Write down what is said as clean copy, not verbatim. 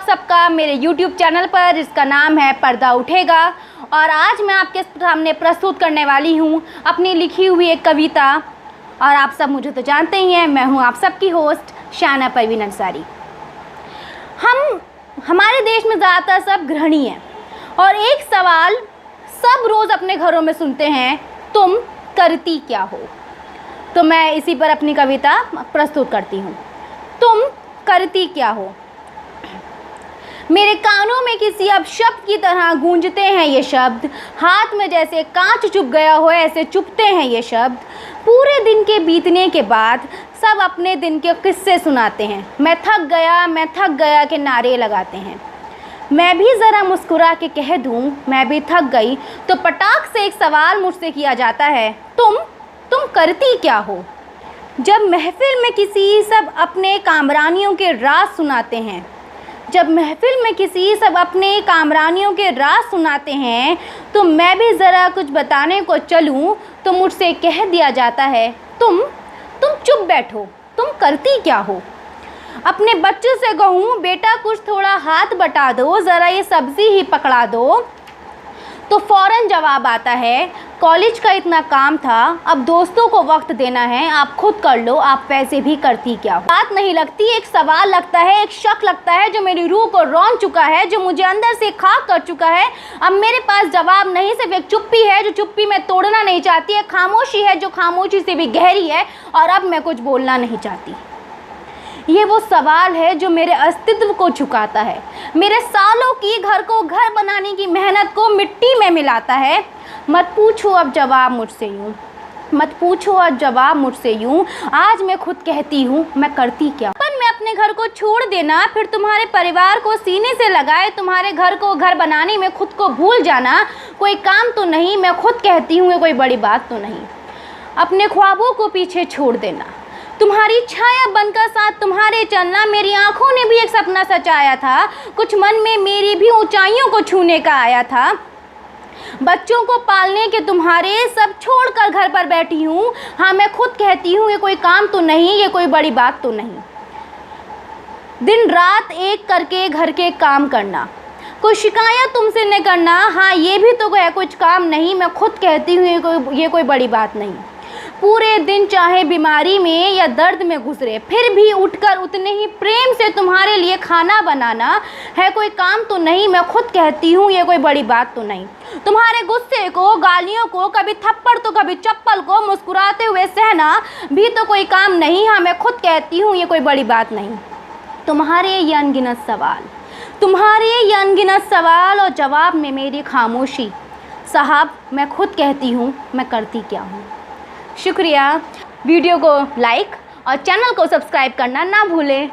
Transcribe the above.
सबका मेरे YouTube channel पर, जिसका नाम है पर्दा उठेगा। और आज मैं आपके सामने प्रस्तुत करने वाली हूँ अपनी लिखी हुई एक कविता। और आप सब मुझे तो जानते ही हैं, मैं हूँ आप सबकी होस्ट शाना परवीन अंसारी। हमारे देश में ज़्यादातर सब गृहिणी हैं और एक सवाल सब रोज़ अपने घरों में सुनते हैं, तुम करती क्या हो। तो मैं इसी पर अपनी कविता प्रस्तुत करती हूँ। तुम करती क्या हो। मेरे कानों में किसी अब शब्द की तरह गूंजते हैं ये शब्द, हाथ में जैसे कांच चुभ गया हो ऐसे चुभते हैं ये शब्द। पूरे दिन के बीतने के बाद सब अपने दिन के किस्से सुनाते हैं, मैं थक गया के नारे लगाते हैं। मैं भी ज़रा मुस्कुरा के कह दूं मैं भी थक गई, तो पटाख से एक सवाल मुझसे किया जाता है, तुम करती क्या हो। जब महफिल में किसी सब अपने कामरानियों के राज सुनाते हैं, जब महफिल में किसी सब अपने कामरानियों के राज सुनाते हैं, तो मैं भी ज़रा कुछ बताने को चलूं तो मुझसे कह दिया जाता है, तुम चुप बैठो, तुम करती क्या हो। अपने बच्चों से कहूँ बेटा कुछ थोड़ा हाथ बटा दो, ज़रा ये सब्ज़ी ही पकड़ा दो, तो फ़ौरन जवाब आता है, कॉलेज का इतना काम था, अब दोस्तों को वक्त देना है, आप खुद कर लो, आप वैसे भी करती क्या हो। बात नहीं लगती, एक सवाल लगता है, एक शक लगता है जो मेरी रूह को रौंद चुका है, जो मुझे अंदर से खाक कर चुका है। अब मेरे पास जवाब नहीं, सिर्फ एक चुप्पी है जो चुप्पी मैं तोड़ना नहीं चाहती है, खामोशी है जो खामोशी से भी गहरी है, और अब मैं कुछ बोलना नहीं चाहती। ये वो सवाल है जो मेरे अस्तित्व को झुकाता है, मेरे सालों की घर को घर बनाने की मेहनत को मिट्टी में मिलाता है। मत पूछो अब जवाब मुझसे यूँ, मत पूछो अब जवाब मुझसे यूँ, आज मैं खुद कहती हूँ मैं करती क्या। पर मैं अपने घर को छोड़ देना, फिर तुम्हारे परिवार को सीने से लगाए, तुम्हारे घर को घर बनाने में खुद को भूल जाना कोई काम तो नहीं, मैं खुद कहती हूँ ये कोई बड़ी बात तो नहीं। अपने ख्वाबों को पीछे छोड़ देना, तुम्हारी छाया बनकर साथ तुम्हारे चलना, मेरी आंखों ने भी एक सपना सजाया था, कुछ मन में मेरी भी ऊंचाइयों को छूने का आया था। बच्चों को पालने के तुम्हारे सब छोड़कर घर पर बैठी हूँ, हाँ मैं खुद कहती हूँ ये कोई काम तो नहीं, ये कोई बड़ी बात तो नहीं। दिन रात एक करके घर के काम करना, कोई शिकायत तुमसे न करना, हाँ ये भी तो है कुछ काम नहीं, मैं खुद कहती हूँ ये कोई बड़ी बात नहीं। पूरे दिन चाहे बीमारी में या दर्द में गुजरे, फिर भी उठकर उतने ही प्रेम से तुम्हारे लिए खाना बनाना है कोई काम तो नहीं, मैं खुद कहती हूँ ये कोई बड़ी बात तो नहीं। तुम्हारे गुस्से को, गालियों को, कभी थप्पड़ तो कभी चप्पल को मुस्कुराते हुए सहना भी तो कोई काम नहीं, हाँ मैं खुद कहती हूँ ये कोई बड़ी बात नहीं। तुम्हारे ये अनगिनत सवाल और जवाब में मेरी खामोशी, साहब मैं खुद कहती हूँ मैं करती क्या हूँ। शुक्रिया। वीडियो को लाइक और चैनल को सब्सक्राइब करना ना भूलें।